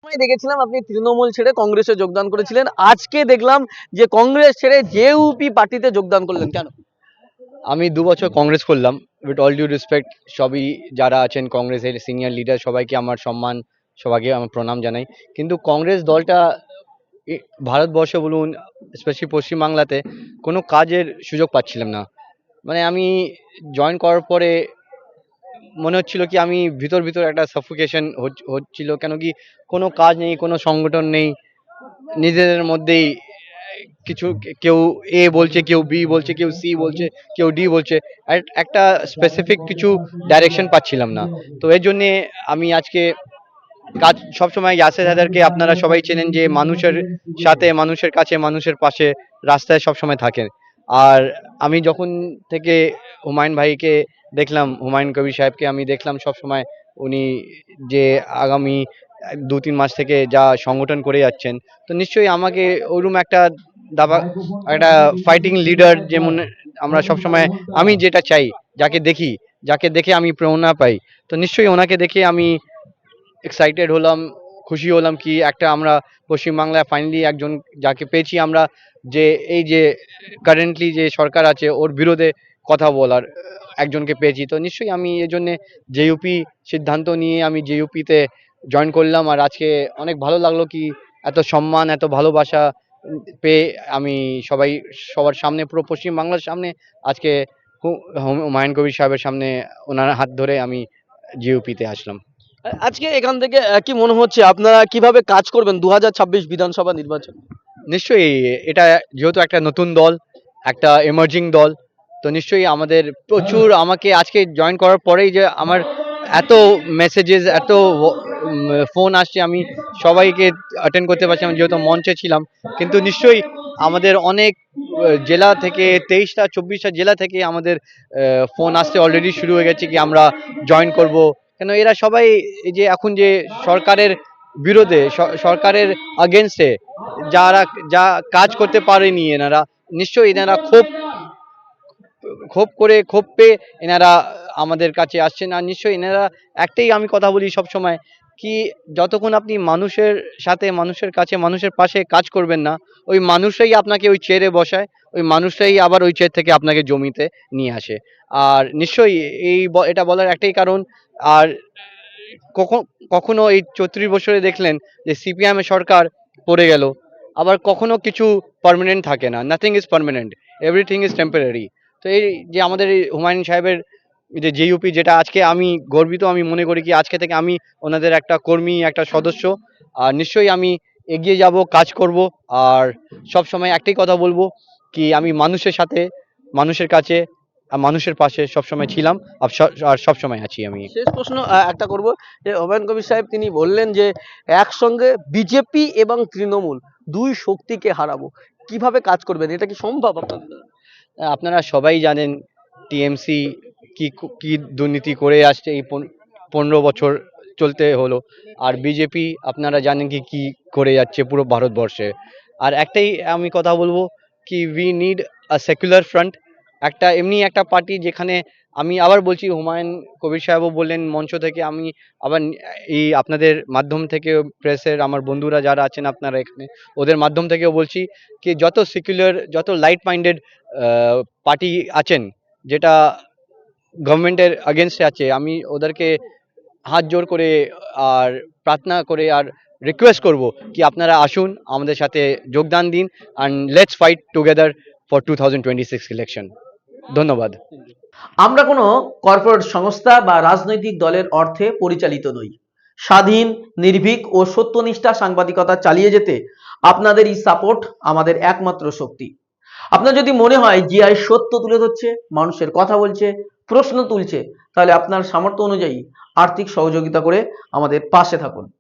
সময় দেখেছিলাম আপনি তৃণমূল ছেড়ে কংগ্রেসে যোগদান করেছিলেন, আজকে দেখলাম যে কংগ্রেস ছেড়ে জেইউপি পার্টিতে যোগদান করলেন, কেন? আমি ২ বছর কংগ্রেস করলাম। উইথ অল ডিউ রেসপেক্ট, সবই যারা আছেন কংগ্রেসের সিনিয়র লিডার সবাইকে আমার সম্মান, সবাইকে আমার প্রণাম জানাই। কিন্তু কংগ্রেস দলটা ভারতবর্ষে বলুন, স্পেশালি পশ্চিমবাংলাতে কোনো কাজের সুযোগ পাচ্ছিলাম না। মানে আমি জয়েন করার পরে মনে হচ্ছিল কি আমি ভিতর ভিতর একটা সাফোকেশন হচ্ছিল, কেন কি কোনো কাজ নেই, কোনো সংগঠন নেই, নিজেদের মধ্যেই কিছু, কেউ এ বলছে, কেউ বি বলছে, কেউ সি বলছে, কেউ ডি বলছে, আর একটা স্পেসিফিক কিছু ডাইরেকশন পাচ্ছিলাম না। তো এর জন্যে আমি আজকে কাজ সবসময় ইয়াসের হায়দারকে আপনারা সবাই চেনেন যে মানুষের সাথে, মানুষের কাছে, মানুষের পাশে রাস্তায় সবসময় থাকেন। আর আমি যখন থেকে হুমায়ুন ভাইকে দেখলাম, হুমায়ুন কবির সাহেবকে আমি দেখলাম সবসময়, উনি যে আগামী ২-৩ মাস থেকে যা সংগঠন করে যাচ্ছেন, তো নিশ্চয়ই আমাকে ওরকম একটা দাবা, একটা ফাইটিং লিডার যেমন আমরা সবসময়, আমি যেটা চাই, যাকে দেখি, যাকে দেখে আমি প্রেরণা পাই, তো নিশ্চয়ই ওনাকে দেখে আমি এক্সাইটেড হলাম, খুশি হলাম কি একটা আমরা পশ্চিমবাংলায় ফাইনালি একজন যাকে পেয়েছি আমরা, যে এই যে কারেন্টলি যে সরকার আছে ওর বিরোধে কথা বলার একজনকে পেয়েছি। তো নিশ্চয়ই আমি এই জন্যে জেইউপি সিদ্ধান্ত নিয়ে আমি জেইউপিতে জয়েন করলাম। আর আজকে অনেক ভালো লাগলো কি এত সম্মান, এত ভালোবাসা পেয়ে আমি সবার সামনে, পুরো পশ্চিমবাংলার সামনে আজকে হুমায়ুন কবির সাহেবের সামনে ওনার হাত ধরে আমি জেইউপিতে আসলাম। আজকে এখান থেকে কি মনে হচ্ছে আপনারা কিভাবে কাজ করবেন 2026 বিধানসভা নির্বাচন? নিশ্চয়ই এটা যেহেতু একটা নতুন দল, একটা এমার্জিং দল, তো নিশ্চয়ই আমাদের প্রচুর, আমাকে আজকে জয়েন করার পরেই যে আমার এত মেসেজেস, এত ফোন আসছে, আমি সবাইকে অ্যাটেন্ড করতে পারছিলাম যেহেতু মঞ্চে ছিলাম। কিন্তু নিশ্চয়ই আমাদের অনেক জেলা থেকে, 23টা 24টা জেলা থেকে আমাদের ফোন আসতে অলরেডি শুরু হয়ে গেছে কি আমরা জয়েন করব। কেন এরা সবাই এই যে এখন যে সরকারের বিরোধে, সরকারের আগেনস্টে যারা যা কাজ করতে পারেনি এনারা, নিশ্চয়ই এনারা ক্ষোভ পেয়ে এনারা আমাদের কাছে আসছেন। আর নিশ্চয়ই এনারা একটাই আমি কথা বলি সব সময় কি, যতক্ষণ আপনি মানুষের সাথে, মানুষের কাছে, মানুষের পাশে কাজ করবেন না, ওই মানুষরাই আপনাকে ওই চেয়ারে বসায়, ওই মানুষরাই আবার ওই চেয়ার থেকে আপনাকে জমিতে নিয়ে আসে। আর নিশ্চয়ই এটা বলার একটাই কারণ। আর কখনো এই 34 বছরে দেখলেন যে সিপিএম এর সরকার পড়ে গেল, আবার কখনো কিছু পার্মানেন্ট থাকে না, nothing is permanent, everything is temporary. তো এই যে আমাদের এই হুমায়ুন সাহেবের যে জেইউপি, যেটা আজকে আমি গর্বিত, আমি মনে করি কি আজকে থেকে আমি ওনাদের একটা কর্মী, একটা সদস্য। আর নিশ্চয়ই আমি এগিয়ে যাব, কাজ করব। আর সব সময় একটাই কথা বলবো কি আমি মানুষের সাথে, মানুষের কাছে আর মানুষের পাশে সবসময় ছিলাম, আর সবসময় আছি আমি। শেষ প্রশ্ন একটা করব, যে হুমায়ুন কবির সাহেব তিনি বললেন যে একসঙ্গে বিজেপি এবং তৃণমূল দুই শক্তিকে হারাবো, কিভাবে কাজ করবেন, এটা কি সম্ভব আপনাদের দ্বারা? আপনারা সবাই জানেন টিএমসি কি কি দুর্নীতি করে আসছে এই 15 বছর চলতে হলো। আর বিজেপি আপনারা জানেন কি কি করে যাচ্ছে পুরো ভারতবর্ষে। আর একটাই আমি কথা বলবো কি we need a secular front, একটা এমনি একটা পার্টি যেখানে, আমি আবার বলছি, হুমায়ুন কবির সাহেবও বললেন মঞ্চ থেকে, আমি আবার এই আপনাদের মাধ্যম থেকে, প্রেসের আমার বন্ধুরা যারা আছেন আপনারা এখানে, ওদের মাধ্যম থেকেও বলছি কি যত সেকুলার, যত লাইট মাইন্ডেড পার্টি আছেন, যেটা গভর্নমেন্টের আগেনস্টে আছে, আমি ওদেরকে হাত জোর করে আর প্রার্থনা করে আর রিকোয়েস্ট করব কি আপনারা আসুন, আমাদের সাথে যোগদান দিন, and let's fight together for 2026 election. ধন্যবাদ। আমরা কোনো কর্পোরেট সংস্থা বা রাজনৈতিক দলের অর্থে পরিচালিত নই। স্বাধীন, নির্ভীক ও সত্যনিষ্ঠা সাংবাদিকতা চালিয়ে যেতে আপনাদের এই সাপোর্ট আমাদের একমাত্র শক্তি। আপনার যদি মনে হয় জিআই সত্য তুলে ধরছে, মানুষের কথা বলছে, প্রশ্ন তুলছে, তাহলে আপনার সামর্থ্য অনুযায়ী আর্থিক সহযোগিতা করে আমাদের পাশে থাকুন।